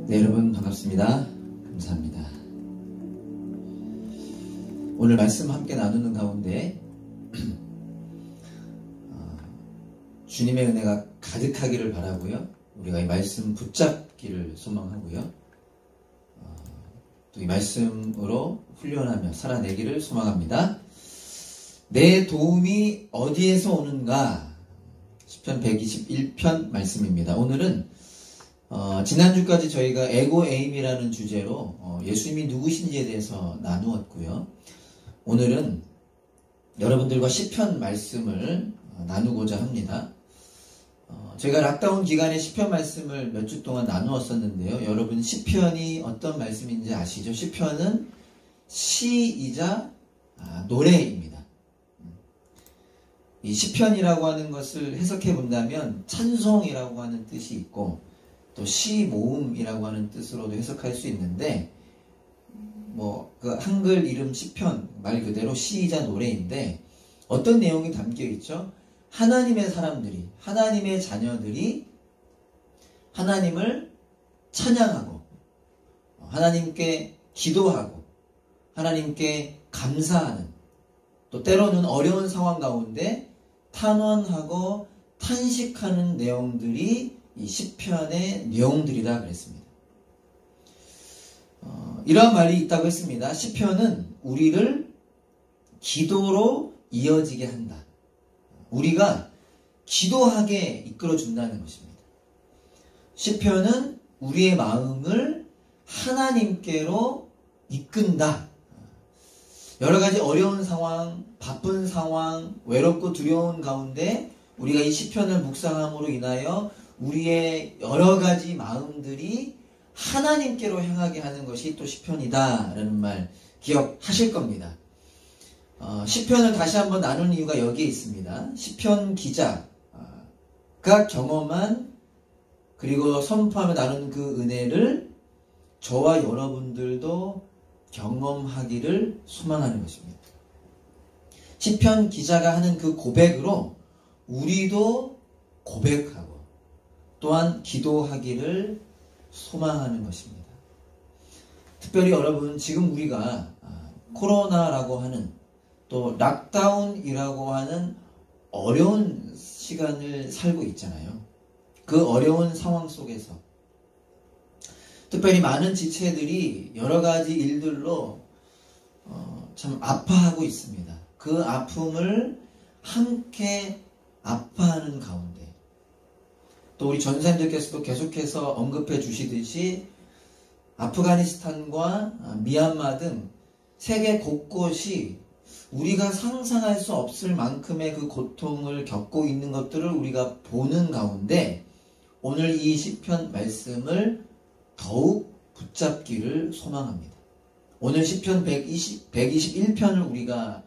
네, 여러분 반갑습니다. 감사합니다. 오늘 말씀 함께 나누는 가운데 주님의 은혜가 가득하기를 바라고요. 우리가 이 말씀 붙잡기를 소망하고요. 또 이 말씀으로 훈련하며 살아내기를 소망합니다. 내 도움이 어디에서 오는가? 시편 121편 말씀입니다. 오늘은 지난주까지 저희가 에고 에임이라는 주제로 예수님이 누구신지에 대해서 나누었고요. 오늘은 여러분들과 시편 말씀을 나누고자 합니다. 제가 락다운 기간에 시편 말씀을 몇 주 동안 나누었었는데요. 여러분 시편이 어떤 말씀인지 아시죠? 시편은 시이자 노래입니다. 이 시편이라고 하는 것을 해석해 본다면 찬송이라고 하는 뜻이 있고 또 시 모음이라고 하는 뜻으로도 해석할 수 있는데 그 한글 이름 시편 말 그대로 시이자 노래인데 어떤 내용이 담겨 있죠? 하나님의 사람들이, 하나님의 자녀들이 하나님을 찬양하고 하나님께 기도하고 하나님께 감사하는, 또 때로는 어려운 상황 가운데 탄원하고 탄식하는 내용들이 이 시편의 내용들이라 그랬습니다. 이러한 말이 있다고 했습니다. 시편은 우리를 기도로 이어지게 한다. 우리가 기도하게 이끌어준다는 것입니다. 시편은 우리의 마음을 하나님께로 이끈다. 여러 가지 어려운 상황, 바쁜 상황, 외롭고 두려운 가운데 우리가 이 시편을 묵상함으로 인하여 우리의 여러 가지 마음들이 하나님께로 향하게 하는 것이 또 시편이다라는 말 기억하실 겁니다. 시편을 다시 한번 나눈 이유가 여기에 있습니다. 시편 기자가 경험한 그리고 선포하며 나누는 그 은혜를 저와 여러분들도 경험하기를 소망하는 것입니다. 시편 기자가 하는 그 고백으로 우리도 고백하고 또한 기도하기를 소망하는 것입니다. 특별히 여러분 지금 우리가 코로나라고 하는 또 락다운이라고 하는 어려운 시간을 살고 있잖아요. 그 어려운 상황 속에서 특별히 많은 지체들이 여러 가지 일들로 참 아파하고 있습니다. 그 아픔을 함께 아파하는 가운데 또 우리 전사님들께서도 계속해서 언급해 주시듯이 아프가니스탄과 미얀마 등 세계 곳곳이 우리가 상상할 수 없을 만큼의 그 고통을 겪고 있는 것들을 우리가 보는 가운데 오늘 이 시편 말씀을 더욱 붙잡기를 소망합니다. 오늘 시편 121편을 우리가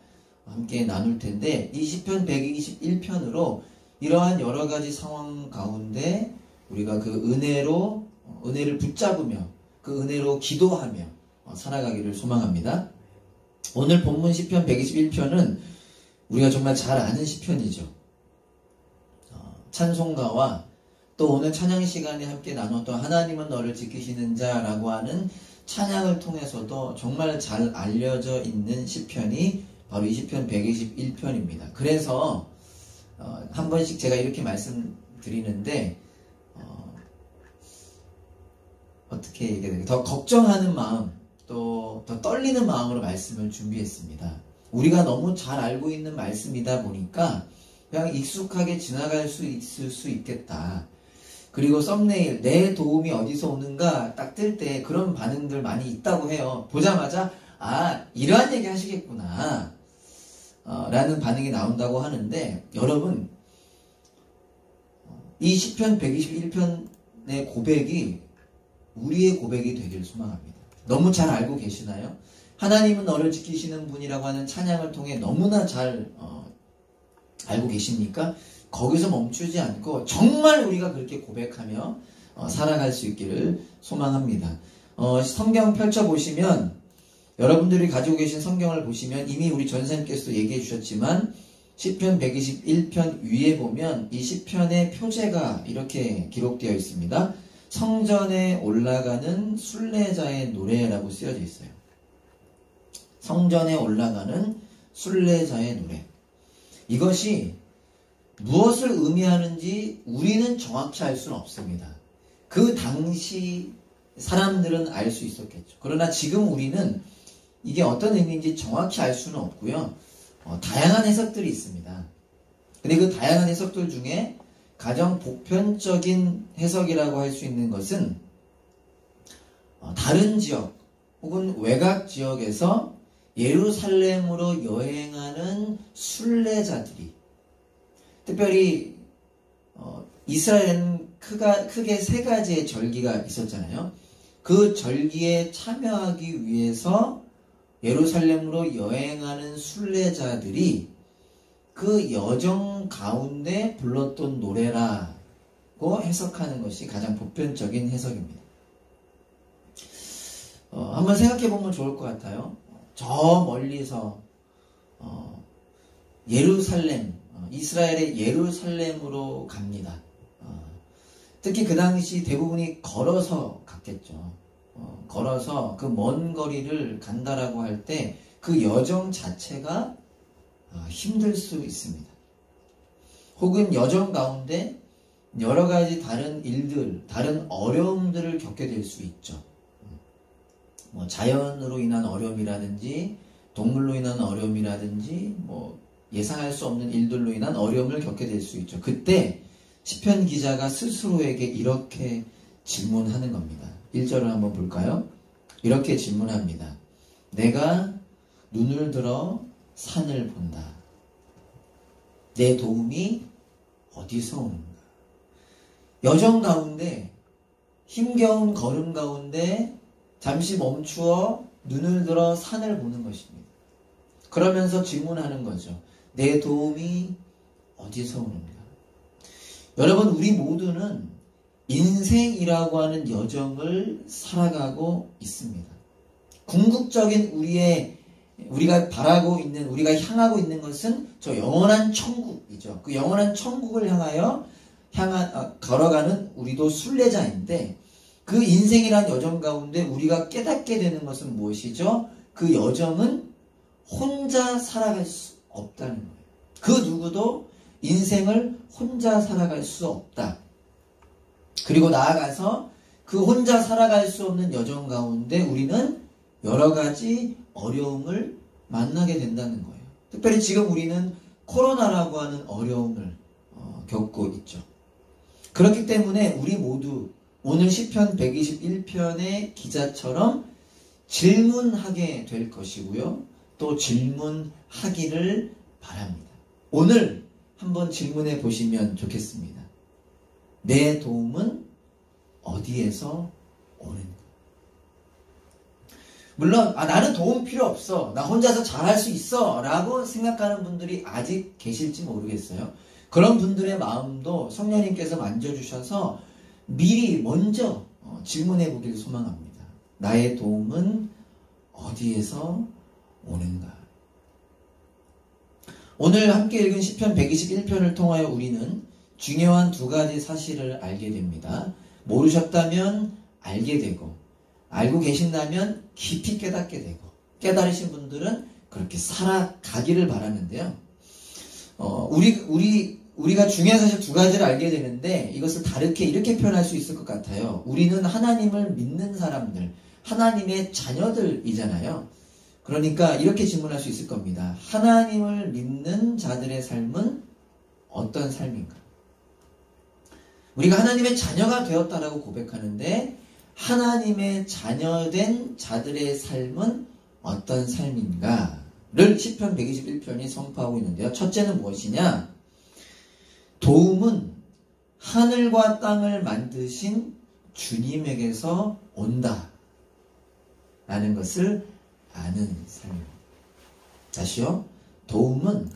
함께 나눌 텐데 이 시편 121편으로 이러한 여러 가지 상황 가운데 우리가 그 은혜를 붙잡으며 그 은혜로 기도하며 살아가기를 소망합니다. 오늘 본문 시편 121편은 우리가 정말 잘 아는 시편이죠. 찬송가와 또 오늘 찬양 시간에 함께 나눴던 하나님은 너를 지키시는 자라고 하는 찬양을 통해서도 정말 잘 알려져 있는 시편이 바로 이 시편 121편입니다. 그래서 한 번씩 제가 이렇게 말씀드리는데 어떻게 얘기해야 될까요? 더 걱정하는 마음 또 더 떨리는 마음으로 말씀을 준비했습니다. 우리가 너무 잘 알고 있는 말씀이다 보니까 그냥 익숙하게 지나갈 수 있을 수 있겠다. 그리고 썸네일 내 도움이 어디서 오는가 딱 뜰 때 그런 반응들 많이 있다고 해요. 보자마자 이러한 얘기 하시겠구나 라는 반응이 나온다고 하는데 여러분 이 시편 121편의 고백이 우리의 고백이 되기를 소망합니다. 너무 잘 알고 계시나요? 하나님은 너를 지키시는 분이라고 하는 찬양을 통해 너무나 잘 알고 계십니까? 거기서 멈추지 않고 정말 우리가 그렇게 고백하며 살아갈 수 있기를 소망합니다. 성경 펼쳐보시면 여러분들이 가지고 계신 성경을 보시면 이미 우리 전사님께서도 얘기해 주셨지만 시편 121편 위에 보면 이 시편의 표제가 이렇게 기록되어 있습니다. 성전에 올라가는 순례자의 노래라고 쓰여져 있어요. 성전에 올라가는 순례자의 노래. 이것이 무엇을 의미하는지 우리는 정확히 알 수는 없습니다. 그 당시 사람들은 알 수 있었겠죠. 그러나 지금 우리는 이게 어떤 의미인지 정확히 알 수는 없고요. 다양한 해석들이 있습니다. 근데 그 다양한 해석들 중에 가장 보편적인 해석이라고 할 수 있는 것은 다른 지역 혹은 외곽 지역에서 예루살렘으로 여행하는 순례자들이, 특별히 이스라엘은 크게 세 가지의 절기가 있었잖아요. 그 절기에 참여하기 위해서 예루살렘으로 여행하는 순례자들이 그 여정 가운데 불렀던 노래라고 해석하는 것이 가장 보편적인 해석입니다. 한번 생각해 보면 좋을 것 같아요. 저 멀리서 예루살렘, 이스라엘의 예루살렘으로 갑니다. 특히 그 당시 대부분이 걸어서 갔겠죠. 걸어서 그 먼 거리를 간다라고 할 때 그 여정 자체가 힘들 수 있습니다. 혹은 여정 가운데 여러 가지 다른 일들, 다른 어려움들을 겪게 될 수 있죠. 자연으로 인한 어려움이라든지 동물로 인한 어려움이라든지 예상할 수 없는 일들로 인한 어려움을 겪게 될 수 있죠. 그때 시편 기자가 스스로에게 이렇게 질문하는 겁니다. 1절을 한번 볼까요? 이렇게 질문합니다. 내가 눈을 들어 산을 본다. 내 도움이 어디서 오는가? 여정 가운데, 힘겨운 걸음 가운데 잠시 멈추어 눈을 들어 산을 보는 것입니다. 그러면서 질문하는 거죠. 내 도움이 어디서 오는가? 여러분, 우리 모두는 인생이라고 하는 여정을 살아가고 있습니다. 궁극적인 우리가 바라고 있는, 우리가 향하고 있는 것은 저 영원한 천국이죠. 그 영원한 천국을 향하여 걸어가는 우리도 순례자인데, 그 인생이란 여정 가운데 우리가 깨닫게 되는 것은 무엇이죠? 그 여정은 혼자 살아갈 수 없다는 거예요. 그 누구도 인생을 혼자 살아갈 수 없다. 그리고 나아가서 그 혼자 살아갈 수 없는 여정 가운데 우리는 여러 가지 어려움을 만나게 된다는 거예요. 특별히 지금 우리는 코로나라고 하는 어려움을 겪고 있죠. 그렇기 때문에 우리 모두 오늘 시편 121편의 기자처럼 질문하게 될 것이고요. 또 질문하기를 바랍니다. 오늘 한번 질문해 보시면 좋겠습니다. 내 도움은 어디에서 오는가? 물론 나는 도움 필요 없어, 나 혼자서 잘할 수 있어 라고 생각하는 분들이 아직 계실지 모르겠어요. 그런 분들의 마음도 성령님께서 만져주셔서 미리 먼저 질문해 보길 소망합니다. 나의 도움은 어디에서 오는가? 오늘 함께 읽은 시편 121편을 통하여 우리는 중요한 두 가지 사실을 알게 됩니다. 모르셨다면 알게 되고, 알고 계신다면 깊이 깨닫게 되고, 깨달으신 분들은 그렇게 살아가기를 바라는데요. 우리가 중요한 사실 두 가지를 알게 되는데, 이것을 다르게 이렇게 표현할 수 있을 것 같아요. 우리는 하나님을 믿는 사람들, 하나님의 자녀들이잖아요. 그러니까 이렇게 질문할 수 있을 겁니다. 하나님을 믿는 자들의 삶은 어떤 삶인가? 우리가 하나님의 자녀가 되었다라고 고백하는데, 하나님의 자녀된 자들의 삶은 어떤 삶인가를 시편 121편이 선포하고 있는데요. 첫째는 무엇이냐? 도움은 하늘과 땅을 만드신 주님에게서 온다 라는 것을 아는 삶입니다. 다시요. 도움은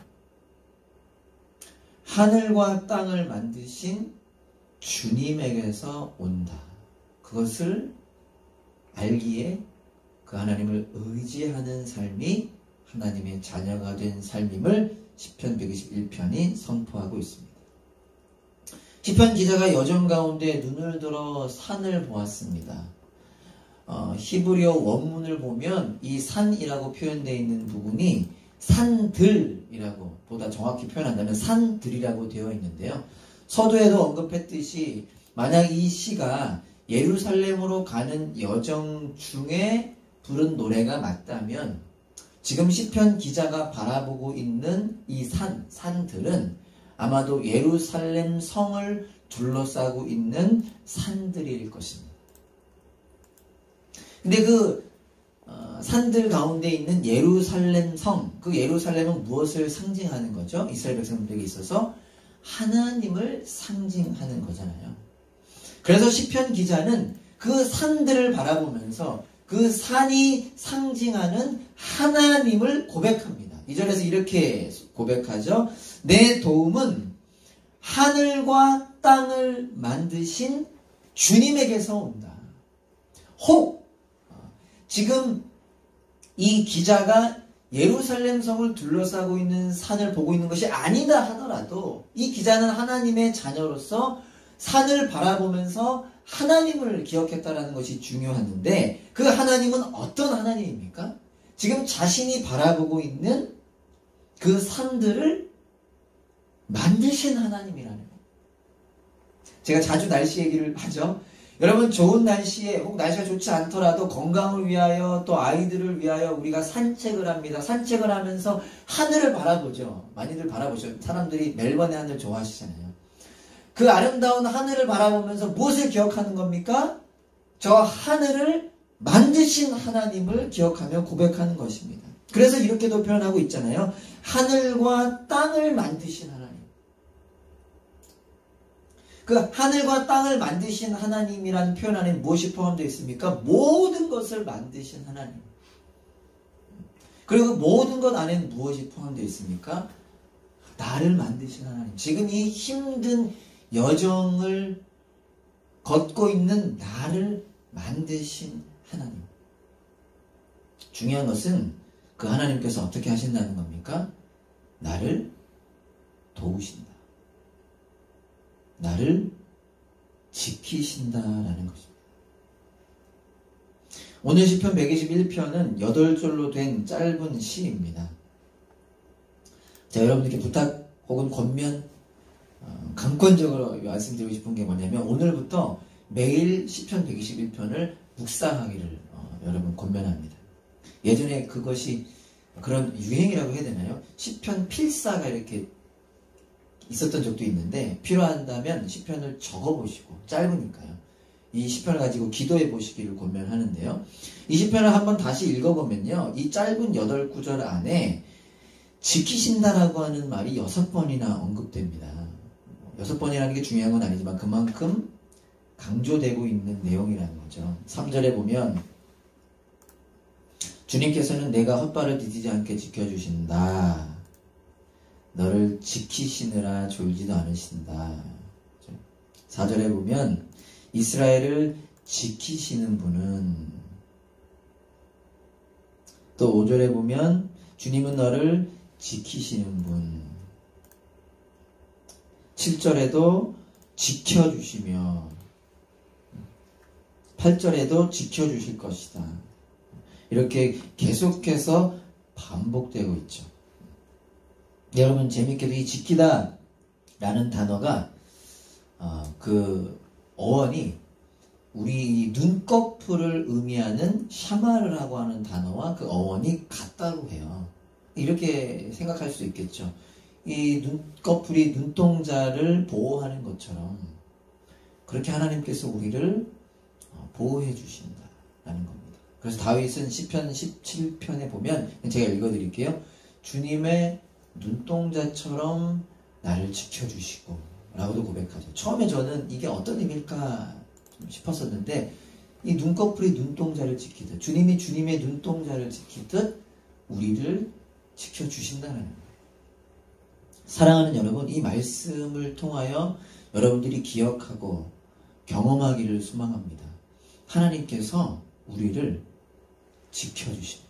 하늘과 땅을 만드신 주님에게서 온다. 그것을 알기에 그 하나님을 의지하는 삶이 하나님의 자녀가 된 삶임을 시편 121편이 선포하고 있습니다. 시편 기자가 여정 가운데 눈을 들어 산을 보았습니다. 히브리어 원문을 보면 이 산이라고 표현되어 있는 부분이 산들이라고, 보다 정확히 표현한다면 산들이라고 되어 있는데요. 서두에도 언급했듯이 만약 이 시가 예루살렘으로 가는 여정 중에 부른 노래가 맞다면 지금 시편 기자가 바라보고 있는 이 산들은 아마도 예루살렘 성을 둘러싸고 있는 산들일 것입니다. 근데 그 산들 가운데 있는 예루살렘 성, 그 예루살렘은 무엇을 상징하는 거죠? 이스라엘 백성들에게 있어서 하나님을 상징하는 거잖아요. 그래서 시편 기자는 그 산들을 바라보면서 그 산이 상징하는 하나님을 고백합니다. 2절에서 이렇게 고백하죠. 내 도움은 하늘과 땅을 만드신 주님에게서 온다. 혹 지금 이 기자가 예루살렘 성을 둘러싸고 있는 산을 보고 있는 것이 아니다 하더라도 이 기자는 하나님의 자녀로서 산을 바라보면서 하나님을 기억했다라는 것이 중요한데, 그 하나님은 어떤 하나님입니까? 지금 자신이 바라보고 있는 그 산들을 만드신 하나님이라는 거예요. 제가 자주 날씨 얘기를 하죠. 여러분, 좋은 날씨에, 혹 날씨가 좋지 않더라도 건강을 위하여 또 아이들을 위하여 우리가 산책을 합니다. 산책을 하면서 하늘을 바라보죠. 많이들 바라보죠. 사람들이 멜번의 하늘 좋아하시잖아요. 그 아름다운 하늘을 바라보면서 무엇을 기억하는 겁니까? 저 하늘을 만드신 하나님을 기억하며 고백하는 것입니다. 그래서 이렇게도 표현하고 있잖아요. 하늘과 땅을 만드신 하나님. 그 하늘과 땅을 만드신 하나님이라는 표현 안에 무엇이 포함되어 있습니까? 모든 것을 만드신 하나님. 그리고 모든 것 안에는 무엇이 포함되어 있습니까? 나를 만드신 하나님. 지금 이 힘든 여정을 걷고 있는 나를 만드신 하나님. 중요한 것은 그 하나님께서 어떻게 하신다는 겁니까? 나를 도우신다. 나를 지키신다라는 것입니다. 오늘 시편 121편은 8절로 된 짧은 시입니다. 자, 여러분들께 부탁 혹은 권면, 강권적으로 말씀드리고 싶은 게 뭐냐면, 오늘부터 매일 시편 121편을 묵상하기를 여러분 권면합니다. 예전에 그것이 그런 유행이라고 해야 되나요? 시편 필사가 이렇게 있었던 적도 있는데, 필요한다면 시편을 적어보시고, 짧으니까요, 이 시편을 가지고 기도해 보시기를 권면하는데요. 이 시편을 한번 다시 읽어보면요, 이 짧은 8구절 안에 지키신다라고 하는 말이 6번이나 언급됩니다. 6번이라는 게 중요한 건 아니지만 그만큼 강조되고 있는 내용이라는 거죠. 3절에 보면 주님께서는 내가 헛발을 디디지 않게 지켜주신다. 너를 지키시느라 졸지도 않으신다. 4절에 보면 이스라엘을 지키시는 분은, 또 5절에 보면 주님은 너를 지키시는 분, 7절에도 지켜주시며 8절에도 지켜주실 것이다. 이렇게 계속해서 반복되고 있죠. 여러분, 재밌게도 이 지키다 라는 단어가 그 어원이 우리 눈꺼풀을 의미하는 샤마르라고 하는 단어와 그 어원이 같다고 해요. 이렇게 생각할 수 있겠죠. 이 눈꺼풀이 눈동자를 보호하는 것처럼 그렇게 하나님께서 우리를 보호해 주신다라는 겁니다. 그래서 다윗은 시편 17편에 보면, 제가 읽어드릴게요. 주님의 눈동자처럼 나를 지켜주시고 라고도 고백하죠. 처음에 저는 이게 어떤 의미일까 싶었었는데, 이 눈꺼풀이 눈동자를 지키듯, 주님이 주님의 눈동자를 지키듯 우리를 지켜주신다는 거예요. 사랑하는 여러분, 이 말씀을 통하여 여러분들이 기억하고 경험하기를 소망합니다. 하나님께서 우리를 지켜주십니다.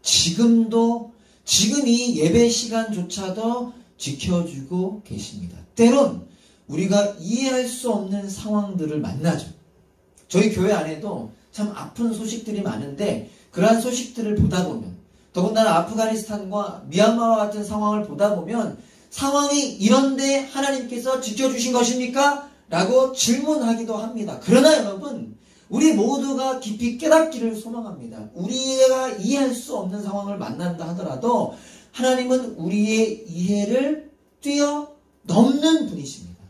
지금 이 예배 시간조차도 지켜주고 계십니다. 때론 우리가 이해할 수 없는 상황들을 만나죠. 저희 교회 안에도 참 아픈 소식들이 많은데 그러한 소식들을 보다 보면 더군다나 아프가니스탄과 미얀마와 같은 상황을 보다 보면 상황이 이런데 하나님께서 지켜주신 것입니까? 라고 질문하기도 합니다. 그러나 여러분, 우리 모두가 깊이 깨닫기를 소망합니다. 우리가 이해할 수 없는 상황을 만난다 하더라도 하나님은 우리의 이해를 뛰어넘는 분이십니다.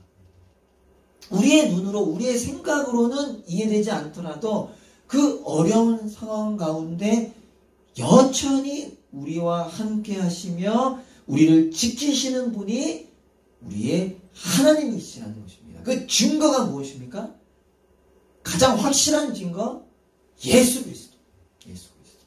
우리의 눈으로, 우리의 생각으로는 이해되지 않더라도 그 어려운 상황 가운데 여전히 우리와 함께 하시며 우리를 지키시는 분이 우리의 하나님이시라는 것입니다. 그 증거가 무엇입니까? 가장 확실한 증거, 예수 그리스도. 예수 그리스도.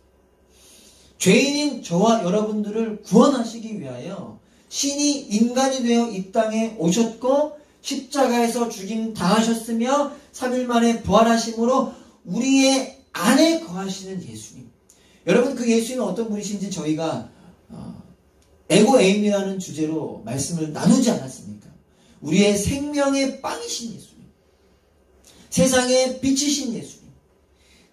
죄인인 저와 여러분들을 구원하시기 위하여 신이 인간이 되어 이 땅에 오셨고 십자가에서 죽임 당하셨으며 3일 만에 부활하심으로 우리의 안에 거하시는 예수님. 여러분, 그 예수님은 어떤 분이신지 저희가 에고에임이라는 주제로 말씀을 나누지 않았습니까? 우리의 생명의 빵이신 예수님, 세상의 빛이신 예수님,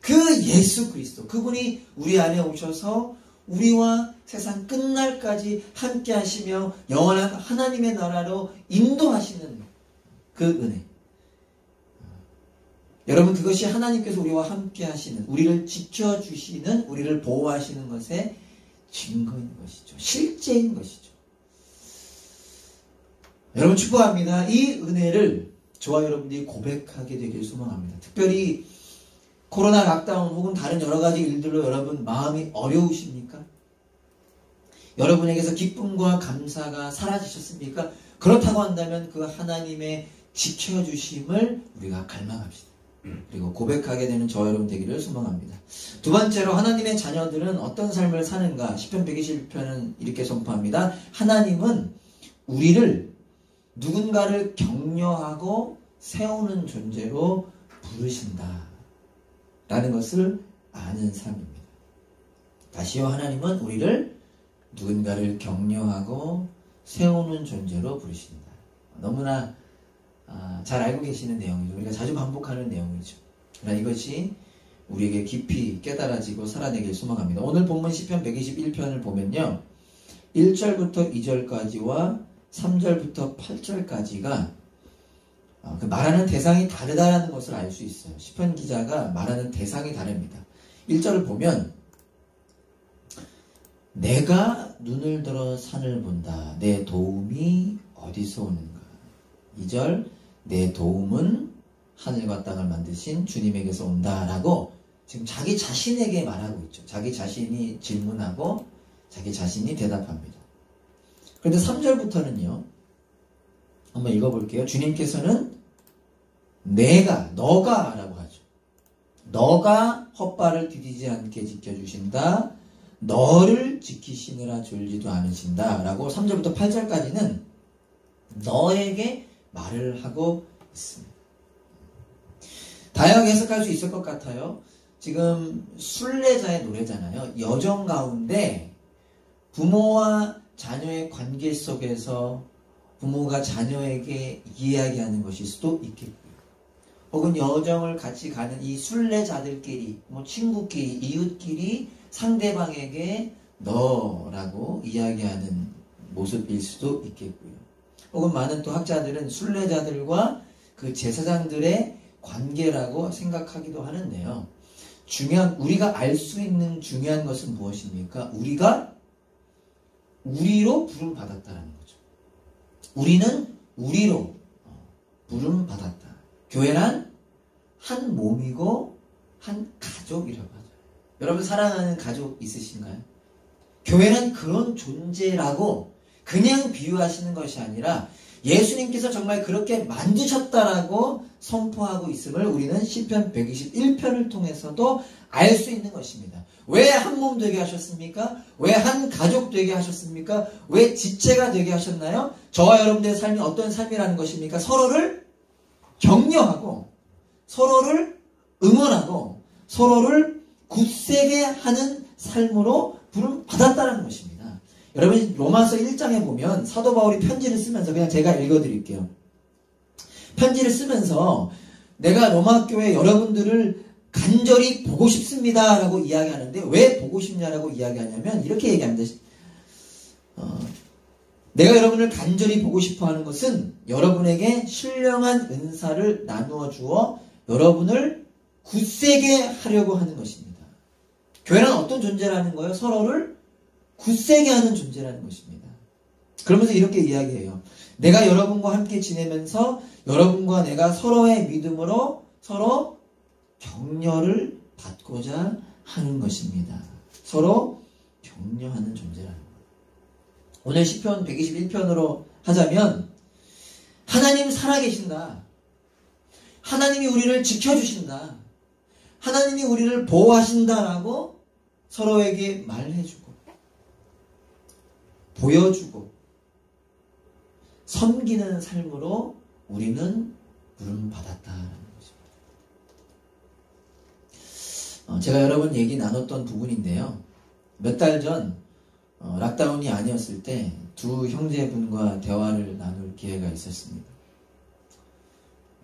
그 예수 그리스도, 그분이 우리 안에 오셔서 우리와 세상 끝날까지 함께 하시며 영원한 하나님의 나라로 인도하시는 그 은혜. 여러분, 그것이 하나님께서 우리와 함께 하시는, 우리를 지켜주시는, 우리를 보호하시는 것의 증거인 것이죠. 실제인 것이죠. 여러분, 축복합니다. 이 은혜를 저와 여러분들이 고백하게 되길 소망합니다. 특별히 코로나 락다운 혹은 다른 여러 가지 일들로 여러분 마음이 어려우십니까? 여러분에게서 기쁨과 감사가 사라지셨습니까? 그렇다고 한다면 그 하나님의 지켜주심을 우리가 갈망합시다. 그리고 고백하게 되는 저와 여러분 되기를 소망합니다. 두 번째로 하나님의 자녀들은 어떤 삶을 사는가? 시편 121편은 이렇게 선포합니다. 하나님은 우리를 누군가를 격려하고 세우는 존재로 부르신다 라는 것을 아는 삶입니다. 다시요, 하나님은 우리를 누군가를 격려하고 세우는 존재로 부르신다. 너무나 잘 알고 계시는 내용이죠. 우리가 자주 반복하는 내용이죠. 그러나 이것이 우리에게 깊이 깨달아지고 살아내길 소망합니다. 오늘 본문 시편 121편을 보면요, 1절부터 2절까지와 3절부터 8절까지가 그 말하는 대상이 다르다는 것을 알 수 있어요. 시편 기자가 말하는 대상이 다릅니다. 1절을 보면 내가 눈을 들어 산을 본다. 내 도움이 어디서 오는가. 2절 내 도움은 하늘과 땅을 만드신 주님에게서 온다라고 지금 자기 자신에게 말하고 있죠. 자기 자신이 질문하고 자기 자신이 대답합니다. 그런데 3절부터는요. 한번 읽어볼게요. 주님께서는 너가 라고 하죠. 너가 헛발을 디디지 않게 지켜주신다. 너를 지키시느라 졸지도 않으신다. 라고 3절부터 8절까지는 너에게 말을 하고 있습니다. 다양하게 해석할 수 있을 것 같아요. 지금 순례자의 노래잖아요. 여정 가운데 부모와 자녀의 관계 속에서 부모가 자녀에게 이야기하는 것일 수도 있겠고요. 혹은 여정을 같이 가는 이 순례자들끼리, 친구끼리, 이웃끼리 상대방에게 너라고 이야기하는 모습일 수도 있겠고요. 혹은 많은 또 학자들은 순례자들과 그 제사장들의 관계라고 생각하기도 하는데요. 우리가 알 수 있는 중요한 것은 무엇입니까? 우리가 우리로 부름받았다는 거죠. 우리는 우리로 부름받았다. 교회란 한 몸이고 한 가족이라고 하죠. 여러분 사랑하는 가족 있으신가요? 교회는 그런 존재라고 그냥 비유하시는 것이 아니라 예수님께서 정말 그렇게 만드셨다라고 선포하고 있음을 우리는 시편 121편을 통해서도 알 수 있는 것입니다. 왜 한 몸 되게 하셨습니까? 왜 한 가족 되게 하셨습니까? 왜 지체가 되게 하셨나요? 저와 여러분들의 삶이 어떤 삶이라는 것입니까? 서로를 격려하고 서로를 응원하고 서로를 굳세게 하는 삶으로 부름받았다는 것입니다. 여러분 로마서 1장에 보면 사도 바울이 편지를 쓰면서 그냥 제가 읽어드릴게요. 편지를 쓰면서 내가 로마 교회 여러분들을 간절히 보고 싶습니다 라고 이야기하는데 왜 보고 싶냐라고 이야기하냐면 이렇게 얘기합니다. 내가 여러분을 간절히 보고 싶어 하는 것은 여러분에게 신령한 은사를 나누어 주어 여러분을 굳세게 하려고 하는 것입니다. 교회는 어떤 존재라는 거예요? 서로를 굳세게 하는 존재라는 것입니다. 그러면서 이렇게 이야기해요. 내가 여러분과 함께 지내면서 여러분과 내가 서로의 믿음으로 서로 격려를 받고자 하는 것입니다. 서로 격려하는 존재라는 거예요. 오늘 시편 121편으로 하자면 하나님 살아계신다. 하나님이 우리를 지켜주신다. 하나님이 우리를 보호하신다라고 서로에게 말해주고 보여주고 섬기는 삶으로 우리는 부름받았다라는 것입니다. 제가 여러 번 얘기 나눴던 부분인데요. 몇 달 전 락다운이 아니었을 때 두 형제분과 대화를 나눌 기회가 있었습니다.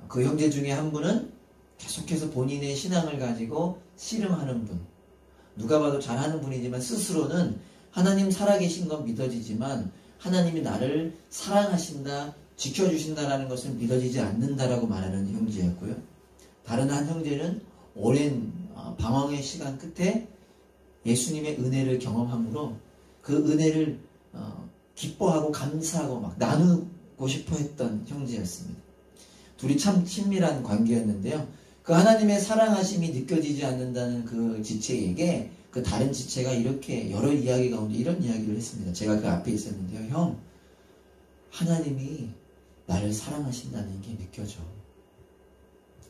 그 형제 중에 한 분은 계속해서 본인의 신앙을 가지고 씨름하는 분, 누가 봐도 잘하는 분이지만 스스로는 하나님 살아계신 건 믿어지지만 하나님이 나를 사랑하신다, 지켜주신다라는 것은 믿어지지 않는다라고 말하는 형제였고요. 다른 한 형제는 오랜 방황의 시간 끝에 예수님의 은혜를 경험함으로 그 은혜를 기뻐하고 감사하고 막 나누고 싶어 했던 형제였습니다. 둘이 참 친밀한 관계였는데요. 그 하나님의 사랑하심이 느껴지지 않는다는 그 지체에게 그 다른 지체가 이렇게 여러 이야기 가운데 이런 이야기를 했습니다. 제가 그 앞에 있었는데요. 형, 하나님이 나를 사랑하신다는 게 느껴져.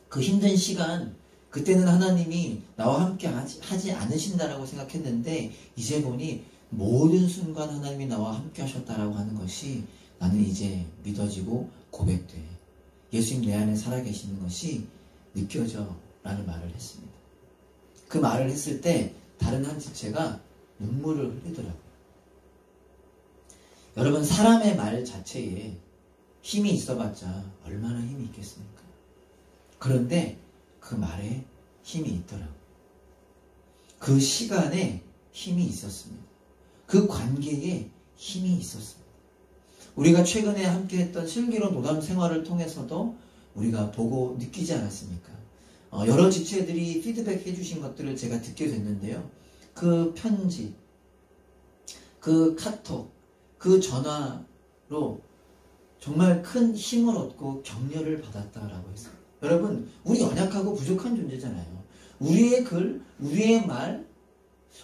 그 힘든 시간, 그때는 하나님이 나와 함께 하지 않으신다라고 생각했는데 이제 보니 모든 순간 하나님이 나와 함께 하셨다라고 하는 것이 나는 이제 믿어지고 고백돼. 예수님 내 안에 살아계시는 것이 느껴져 라는 말을 했습니다. 그 말을 했을 때 다른 한 지체가 눈물을 흘리더라고요. 여러분, 사람의 말 자체에 힘이 있어봤자 얼마나 힘이 있겠습니까? 그런데 그 말에 힘이 있더라고요. 그 시간에 힘이 있었습니다. 그 관계에 힘이 있었습니다. 우리가 최근에 함께 했던 슬기로운 노담 생활을 통해서도 우리가 보고 느끼지 않았습니까? 여러 지체들이 피드백 해주신 것들을 제가 듣게 됐는데요. 그 편지, 그 카톡, 그 전화로 정말 큰 힘을 얻고 격려를 받았다라고 했어요. 여러분, 우리 연약하고 부족한 존재잖아요. 우리의 글, 우리의 말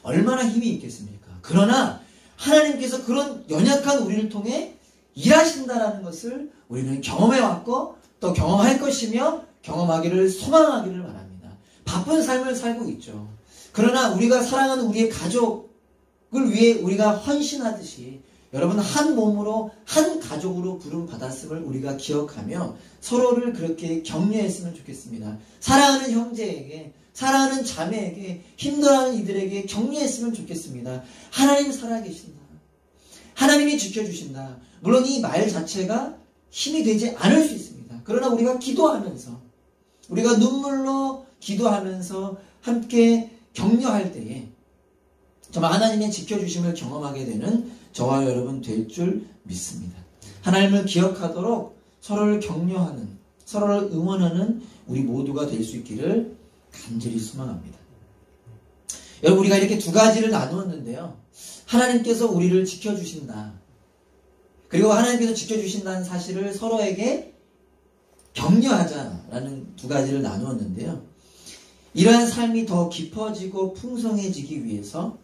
얼마나 힘이 있겠습니까? 그러나 하나님께서 그런 연약한 우리를 통해 일하신다라는 것을 우리는 경험해왔고 또 경험할 것이며 경험하기를 소망하기를 바랍니다. 바쁜 삶을 살고 있죠. 그러나 우리가 사랑하는 우리의 가족을 위해 우리가 헌신하듯이 여러분 한 몸으로 한 가족으로 부름받았음을 우리가 기억하며 서로를 그렇게 격려했으면 좋겠습니다. 사랑하는 형제에게, 사랑하는 자매에게, 힘들어하는 이들에게 격려했으면 좋겠습니다. 하나님 살아계신다. 하나님이 지켜주신다. 물론 이 말 자체가 힘이 되지 않을 수 있습니다. 그러나 우리가 기도하면서, 우리가 눈물로 기도하면서 함께 격려할 때에 정말 하나님의 지켜주심을 경험하게 되는 저와 여러분 될 줄 믿습니다. 하나님을 기억하도록 서로를 격려하는, 서로를 응원하는 우리 모두가 될 수 있기를 간절히 소망합니다. 여러분, 우리가 이렇게 두 가지를 나누었는데요. 하나님께서 우리를 지켜주신다. 그리고 하나님께서 지켜주신다는 사실을 서로에게 격려하자라는 두 가지를 나누었는데요. 이러한 삶이 더 깊어지고 풍성해지기 위해서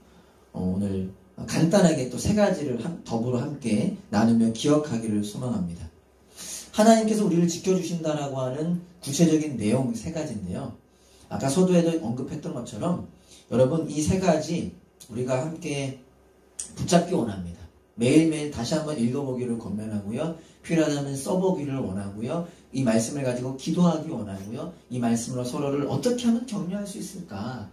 오늘 간단하게 또 세 가지를 더불어 함께 나누며 기억하기를 소망합니다. 하나님께서 우리를 지켜주신다라고 하는 구체적인 내용 세 가지인데요. 아까 서두에도 언급했던 것처럼 여러분 이 세 가지 우리가 함께 붙잡기 원합니다. 매일매일 다시 한번 읽어보기를 권면하고요. 필요하다면 써보기를 원하고요. 이 말씀을 가지고 기도하기 원하고요. 이 말씀으로 서로를 어떻게 하면 격려할 수 있을까?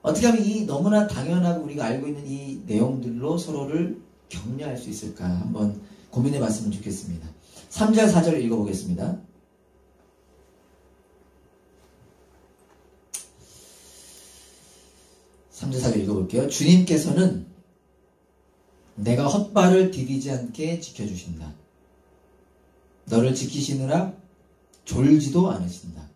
어떻게 하면 이 너무나 당연하고 우리가 알고 있는 이 내용들로 서로를 격려할 수 있을까? 한번 고민해 봤으면 좋겠습니다. 3절, 4절 읽어보겠습니다. 3절 4절 읽어볼게요. 주님께서는 내가 헛발을 디디지 않게 지켜주신다. 너를 지키시느라 졸지도 않으신다.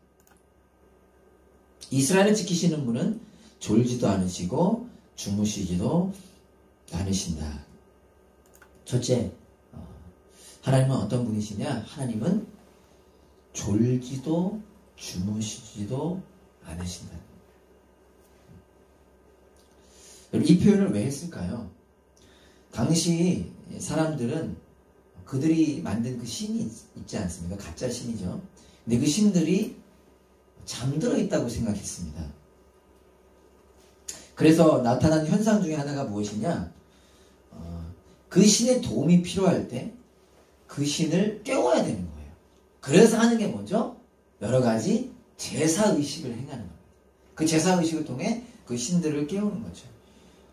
이스라엘을 지키시는 분은 졸지도 않으시고 주무시지도 않으신다. 첫째, 하나님은 어떤 분이시냐? 하나님은 졸지도 주무시지도 않으신다. 이 표현을 왜 했을까요? 당시 사람들은 그들이 만든 그 신이 있지 않습니까? 가짜 신이죠. 근데 그 신들이 잠들어 있다고 생각했습니다. 그래서 나타난 현상 중에 하나가 무엇이냐? 그 신의 도움이 필요할 때 그 신을 깨워야 되는 거예요. 그래서 하는 게 뭐죠? 여러 가지 제사의식을 행하는 겁니다. 그 제사의식을 통해 그 신들을 깨우는 거죠.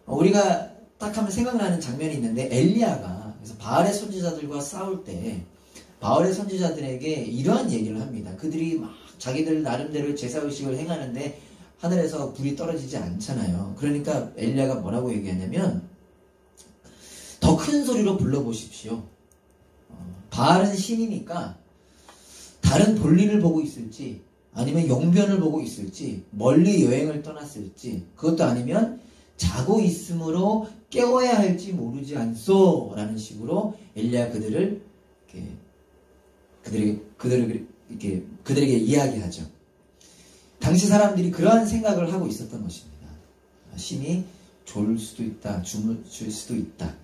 우리가 딱 하면 생각나는 장면이 있는데 엘리야가 그래서 바알의 선지자들과 싸울 때 바알의 선지자들에게 이러한 얘기를 합니다. 그들이 막 자기들 나름대로 제사의식을 행하는데 하늘에서 불이 떨어지지 않잖아요. 그러니까 엘리야가 뭐라고 얘기하냐면 더 큰 소리로 불러보십시오. 바알은 신이니까 다른 볼일을 보고 있을지 아니면 용변을 보고 있을지 멀리 여행을 떠났을지 그것도 아니면 자고 있으므로 깨워야 할지 모르지 않소 라는 식으로 엘리야 그들에게 이야기하죠. 당시 사람들이 그러한 생각을 하고 있었던 것입니다. 신이 졸 수도 있다, 주무실 수도 있다.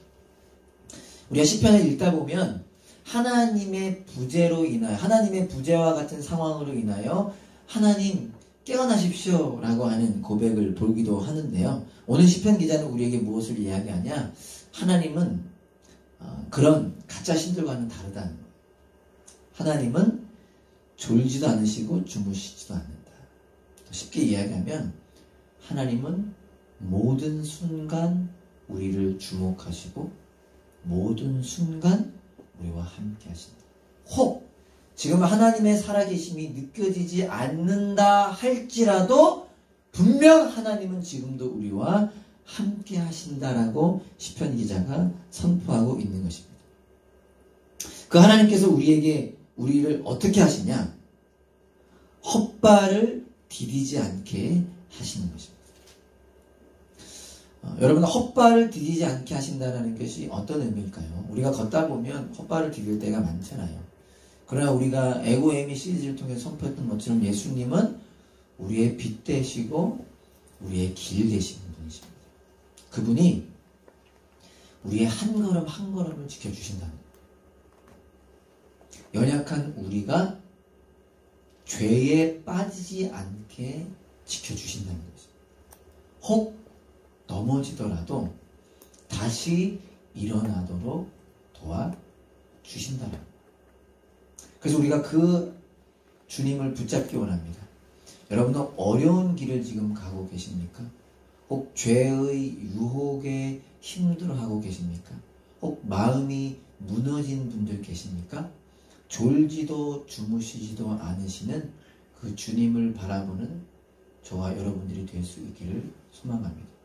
우리가 시편을 읽다 보면 하나님의 부재로 인하여 하나님의 부재와 같은 상황으로 인하여 하나님 깨어나십시오 라고 하는 고백을 보기도 하는데요. 오늘 시편 기자는 우리에게 무엇을 이야기하냐? 하나님은 그런 가짜 신들과는 다르다는 거예요. 하나님은 졸지도 않으시고 주무시지도 않는다. 쉽게 이야기하면 하나님은 모든 순간 우리를 주목하시고 모든 순간 우리와 함께 하신다. 혹 지금 하나님의 살아계심이 느껴지지 않는다 할지라도 분명 하나님은 지금도 우리와 함께 하신다라고 시편 기자가 선포하고 있는 것입니다. 그 하나님께서 우리를 어떻게 하시냐? 헛발을 디디지 않게 하시는 것입니다. 여러분 헛발을 디디지 않게 하신다는 것이 어떤 의미일까요? 우리가 걷다 보면 헛발을 디딜 때가 많잖아요. 그러나 우리가 에고에미 시리즈를 통해 선포했던 것처럼 예수님은 우리의 빛 되시고 우리의 길 되시는 분이십니다. 그분이 우리의 한 걸음 한 걸음을 지켜주신다. 연약한 우리가 죄에 빠지지 않게 지켜주신다는 것입니다. 혹 넘어지더라도 다시 일어나도록 도와주신다는. 그래서 우리가 그 주님을 붙잡기 원합니다. 여러분은 어려운 길을 지금 가고 계십니까? 혹 죄의 유혹에 힘들어하고 계십니까? 혹 마음이 무너진 분들 계십니까? 졸지도 주무시지도 않으시는 그 주님을 바라보는 저와 여러분들이 될 수 있기를 소망합니다.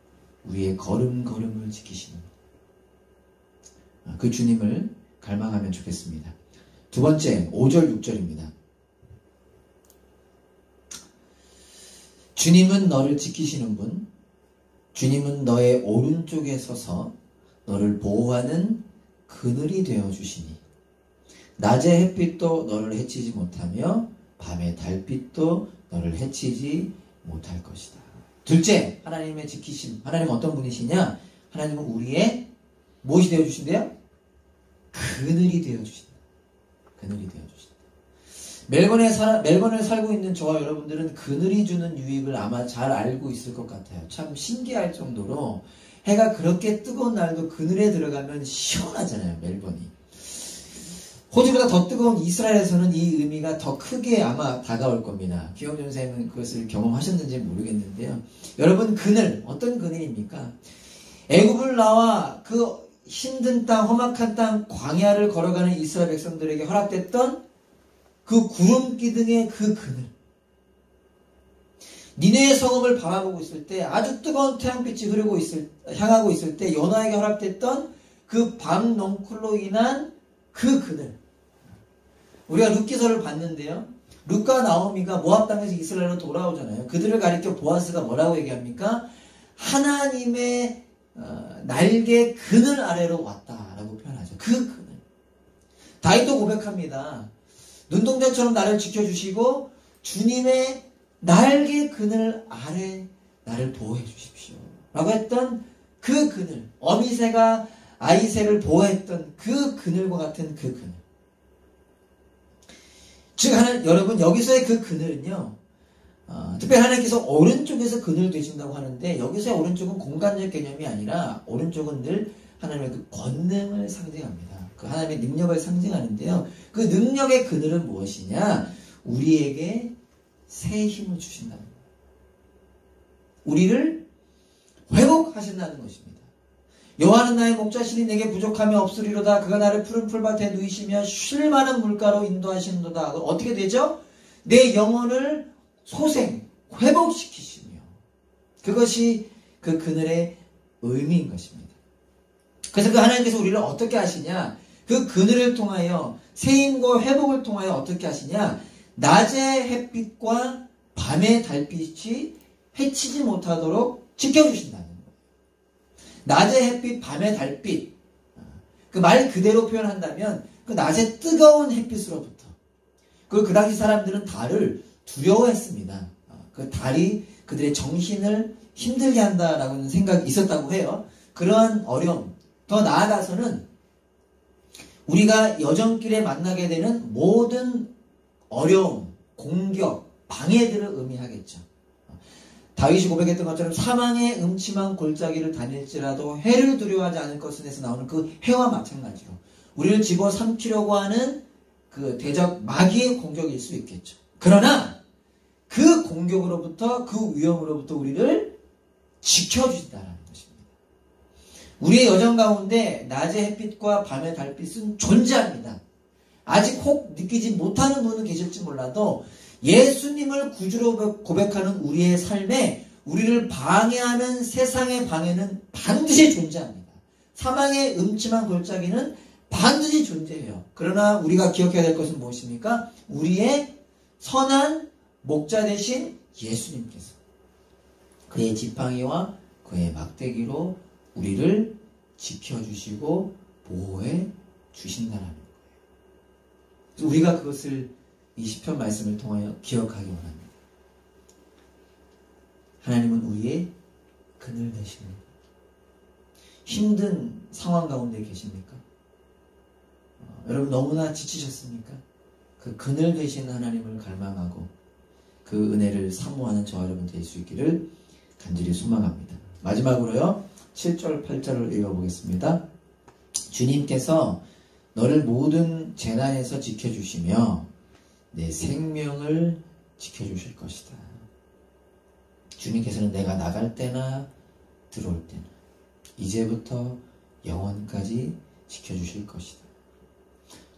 우리의 걸음걸음을 지키시는 그 주님을 갈망하면 좋겠습니다. 두 번째 5절 6절입니다. 주님은 너를 지키시는 분, 주님은 너의 오른쪽에 서서 너를 보호하는 그늘이 되어주시니 낮의 햇빛도 너를 해치지 못하며 밤의 달빛도 너를 해치지 못할 것이다. 둘째, 하나님의 지키심. 하나님은 어떤 분이시냐? 하나님은 우리의 무엇이 되어주신대요? 그늘이 되어주신다. 그늘이 되어주신다. 멜번에 살고 있는 저와 여러분들은 그늘이 주는 유익을 아마 잘 알고 있을 것 같아요. 참 신기할 정도로 해가 그렇게 뜨거운 날도 그늘에 들어가면 시원하잖아요. 멜번이. 호주보다 더 뜨거운 이스라엘에서는 이 의미가 더 크게 아마 다가올 겁니다. 기영준 선생님은 그것을 경험하셨는지 모르겠는데요. 여러분 그늘, 어떤 그늘입니까? 애굽을 나와 그 힘든 땅, 험악한 땅, 광야를 걸어가는 이스라엘 백성들에게 허락됐던 그 구름 기둥의 그 그늘. 니네의 성읍을 바라보고 있을 때 아주 뜨거운 태양빛이 향하고 있을 때 요나에게 허락됐던 그 밤 넝쿨로 인한 그 그늘. 우리가 룻기서를 봤는데요. 룻과 나오미가 모압 땅에서 이스라엘로 돌아오잖아요. 그들을 가리켜 보아스가 뭐라고 얘기합니까? 하나님의 날개 그늘 아래로 왔다라고 표현하죠. 그 그늘. 다윗도 고백합니다. 눈동자처럼 나를 지켜주시고 주님의 날개 그늘 아래 나를 보호해 주십시오. 라고 했던 그 그늘. 어미새가 아이새를 보호했던 그 그늘과 같은 그 그늘. 즉 여러분 여기서의 그 그늘은요. 특별히 하나님께서 오른쪽에서 그늘 되신다고 하는데 여기서의 오른쪽은 공간적 개념이 아니라 오른쪽은 늘 하나님의 그 권능을 상징합니다. 그 하나님의 능력을 상징하는데요. 그 능력의 그늘은 무엇이냐? 우리에게 새 힘을 주신다는 거예요. 우리를 회복하신다는 것입니다. 여호와는 나의 목자시니 내게 부족함이 없으리로다. 그가 나를 푸른 풀밭에 누이시며 쉴 만한 물가로 인도하시는도다. 어떻게 되죠? 내 영혼을 소생, 회복시키시며 그것이 그 그늘의 의미인 것입니다. 그래서 그 하나님께서 우리를 어떻게 하시냐? 그 그늘을 통하여 새 힘과 회복을 통하여 어떻게 하시냐? 낮의 햇빛과 밤의 달빛이 해치지 못하도록 지켜주신다는 거예요. 낮의 햇빛, 밤의 달빛. 그 말 그대로 표현한다면 그 낮의 뜨거운 햇빛으로부터. 그리고 그 당시 사람들은 달을 두려워했습니다. 그 달이 그들의 정신을 힘들게 한다라는 생각이 있었다고 해요. 그러한 어려움. 더 나아가서는 우리가 여정길에 만나게 되는 모든 어려움, 공격, 방해들을 의미하겠죠. 다윗이 고백했던 것처럼 사망의 음침한 골짜기를 다닐지라도 해를 두려워하지 않을 것은에서 나오는 그 해와 마찬가지로 우리를 집어삼키려고 하는 그 대적 마귀의 공격일 수 있겠죠. 그러나 그 공격으로부터 그 위험으로부터 우리를 지켜주신다는 것입니다. 우리의 여정 가운데 낮의 햇빛과 밤의 달빛은 존재합니다. 아직 혹 느끼지 못하는 분은 계실지 몰라도 예수님을 구주로 고백하는 우리의 삶에 우리를 방해하는 세상의 방해는 반드시 존재합니다. 사망의 음침한 골짜기는 반드시 존재해요. 그러나 우리가 기억해야 될 것은 무엇입니까? 우리의 선한 목자 되신 예수님께서 그의 지팡이와 그의 막대기로 우리를 지켜주시고 보호해 주신다는 거예요. 우리가 그것을 이 시편 말씀을 통하여 기억하기 원합니다. 하나님은 우리의 그늘 되십니다. 힘든 상황 가운데 계십니까? 여러분 너무나 지치셨습니까? 그 그늘 되신 하나님을 갈망하고 그 은혜를 사모하는 저와 여러분 될 수 있기를 간절히 소망합니다. 마지막으로요. 7절 8절을 읽어보겠습니다. 주님께서 너를 모든 재난에서 지켜주시며 내 생명을 지켜주실 것이다. 주님께서는 내가 나갈 때나 들어올 때나 이제부터 영원까지 지켜주실 것이다.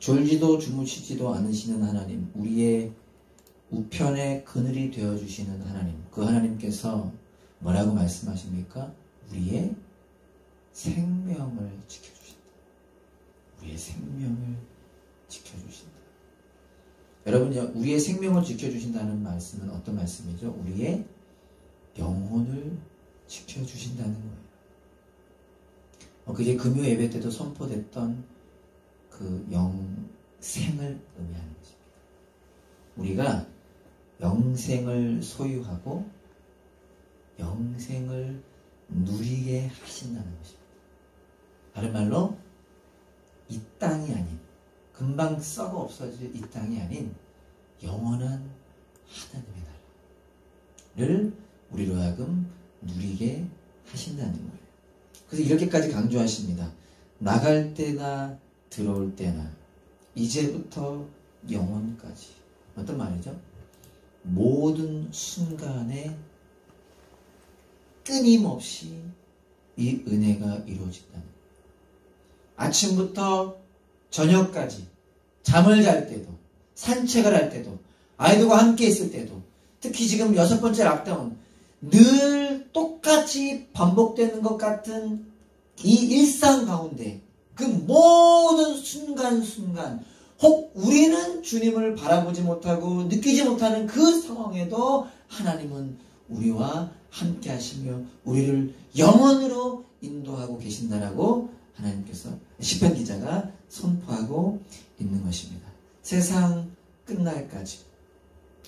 졸지도 주무시지도 않으시는 하나님, 우리의 우편의 그늘이 되어주시는 하나님, 그 하나님께서 뭐라고 말씀하십니까? 우리의 생명을 지켜주신다. 우리의 생명을 지켜주신다. 여러분, 우리의 생명을 지켜주신다는 말씀은 어떤 말씀이죠? 우리의 영혼을 지켜주신다는 거예요. 그게 금요 예배 때도 선포됐던 그 영생을 의미하는 것입니다. 우리가 영생을 소유하고 영생을 누리게 하신다는 것입니다. 다른 말로 이 땅이 아닌, 금방 썩어 없어질 이 땅이 아닌 영원한 하나님의 나라를 우리로 하여금 누리게 하신다는 거예요. 그래서 이렇게까지 강조하십니다. 나갈 때나 들어올 때나 이제부터 영원까지. 어떤 말이죠? 모든 순간에 끊임없이 이 은혜가 이루어진다는 거예요. 아침부터 저녁까지 잠을 잘 때도 산책을 할 때도 아이들과 함께 있을 때도 특히 지금 6번째 락다운, 늘 똑같이 반복되는 것 같은 이 일상 가운데 그 모든 순간순간 혹 우리는 주님을 바라보지 못하고 느끼지 못하는 그 상황에도 하나님은 우리와 함께 하시며 우리를 영원으로 인도하고 계신다라고 하나님께서 시편 기자가 선포하고 있는 것입니다. 세상 끝날까지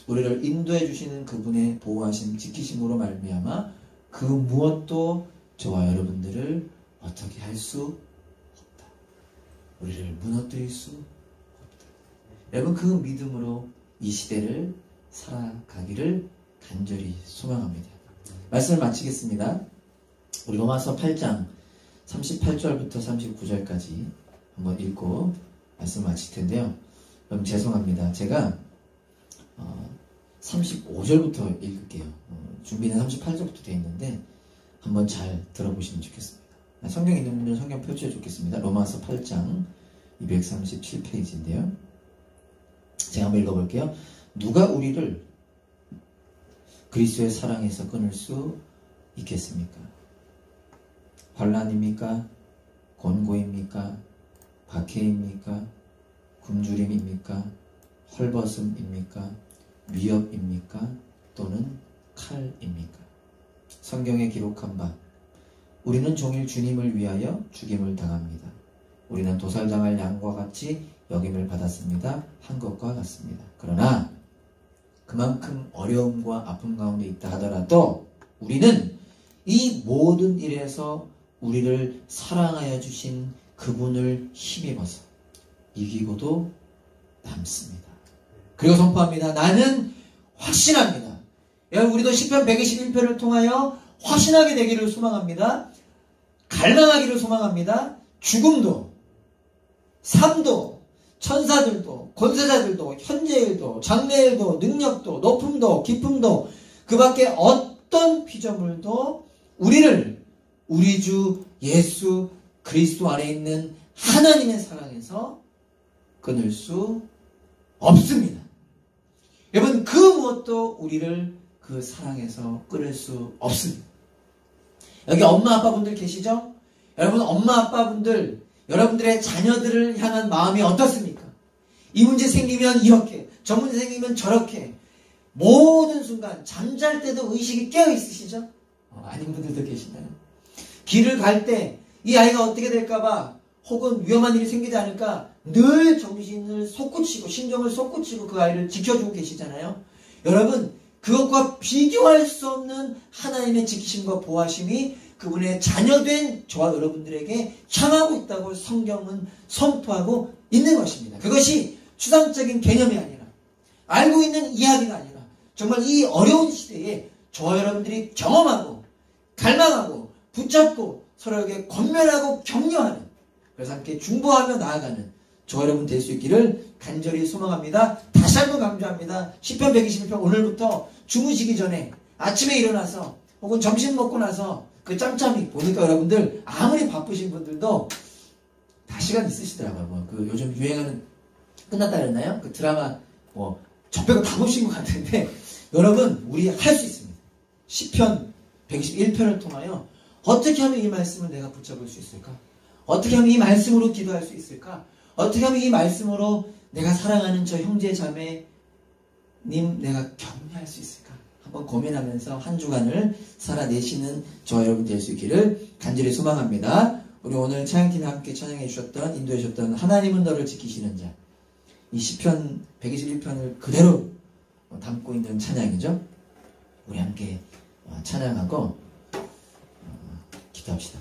우리를 인도해 주시는 그분의 보호하심, 지키심으로 말미암아 그 무엇도 저와 여러분들을 어떻게 할 수 없다. 우리를 무너뜨릴 수 없다. 여러분, 그 믿음으로 이 시대를 살아가기를 간절히 소망합니다. 말씀을 마치겠습니다. 우리 로마서 8장 38절부터 39절까지 한번 읽고 말씀을 마칠 텐데요. 여러분 죄송합니다. 제가 35절부터 읽을게요. 준비는 38절부터 되어 있는데 한번 잘 들어보시면 좋겠습니다. 성경 있는 분들은 성경 펼쳐 좋겠습니다. 로마서 8장 237페이지인데요. 제가 한번 읽어볼게요. 누가 우리를 그리스도의 사랑에서 끊을 수 있겠습니까? 환난입니까? 곤고입니까? 박해입니까? 굶주림입니까? 헐벗음입니까? 위협입니까? 또는 칼입니까? 성경에 기록한 바 우리는 종일 주님을 위하여 죽임을 당합니다. 우리는 도살당할 양과 같이 여김을 받았습니다. 한 것과 같습니다. 그러나 그만큼 어려움과 아픔 가운데 있다 하더라도 우리는 이 모든 일에서 우리를 사랑하여 주신 그분을 힘입어서 이기고도 남습니다. 그리고 선포합니다. 나는 확신합니다. 여러분, 우리도 시편 121편을 통하여 확신하게 되기를 소망합니다. 갈망하기를 소망합니다. 죽음도, 삶도, 천사들도, 권세자들도, 현재일도, 장래일도, 능력도, 높음도, 깊음도, 그 밖에 어떤 피조물도 우리를 우리 주 예수 그리스도 안에 있는 하나님의 사랑에서 끊을 수 없습니다. 여러분, 그 무엇도 우리를 그 사랑에서 끊을 수 없습니다. 여기 엄마 아빠분들 계시죠? 여러분, 엄마 아빠분들, 여러분들의 자녀들을 향한 마음이 어떻습니까? 이 문제 생기면 이렇게, 저 문제 생기면 저렇게, 모든 순간 잠잘 때도 의식이 깨어 있으시죠? 아닌 분들도 계시나요? 길을 갈 때 이 아이가 어떻게 될까봐 혹은 위험한 일이 생기지 않을까 늘 정신을 솟구치고 심정을 솟구치고 그 아이를 지켜주고 계시잖아요. 여러분, 그것과 비교할 수 없는 하나님의 지키심과 보호하심이 그분의 자녀된 저와 여러분들에게 향하고 있다고 성경은 선포하고 있는 것입니다. 그것이 추상적인 개념이 아니라 알고 있는 이야기가 아니라 정말 이 어려운 시대에 저와 여러분들이 경험하고 갈망하고 붙잡고 서로에게 권면하고 격려하는, 그래서 함께 중보하며 나아가는 저와 여러분 될 수 있기를 간절히 소망합니다. 다시 한번 강조합니다. 시편 121편 오늘부터 주무시기 전에 아침에 일어나서 혹은 점심 먹고 나서 그 짬짬이 보니까 여러분들 아무리 바쁘신 분들도 다 시간 있으시더라고요. 그 요즘 유행하는 끝났다 그랬나요? 그 드라마 저 빼고 다 보신 것 같은데 여러분, 우리 할 수 있습니다. 시편 121편을 통하여 어떻게 하면 이 말씀을 내가 붙잡을 수 있을까? 어떻게 하면 이 말씀으로 기도할 수 있을까? 어떻게 하면 이 말씀으로 내가 사랑하는 저 형제 자매님 내가 격려할 수 있을까? 한번 고민하면서 한 주간을 살아내시는 저와 여러분 될 수 있기를 간절히 소망합니다. 우리 오늘 찬양팀과 함께 찬양해 주셨던, 인도해 주셨던 하나님은 너를 지키시는 자, 이 시편 121편을 그대로 담고 있는 찬양이죠. 우리 함께 찬양하고 기도합시다.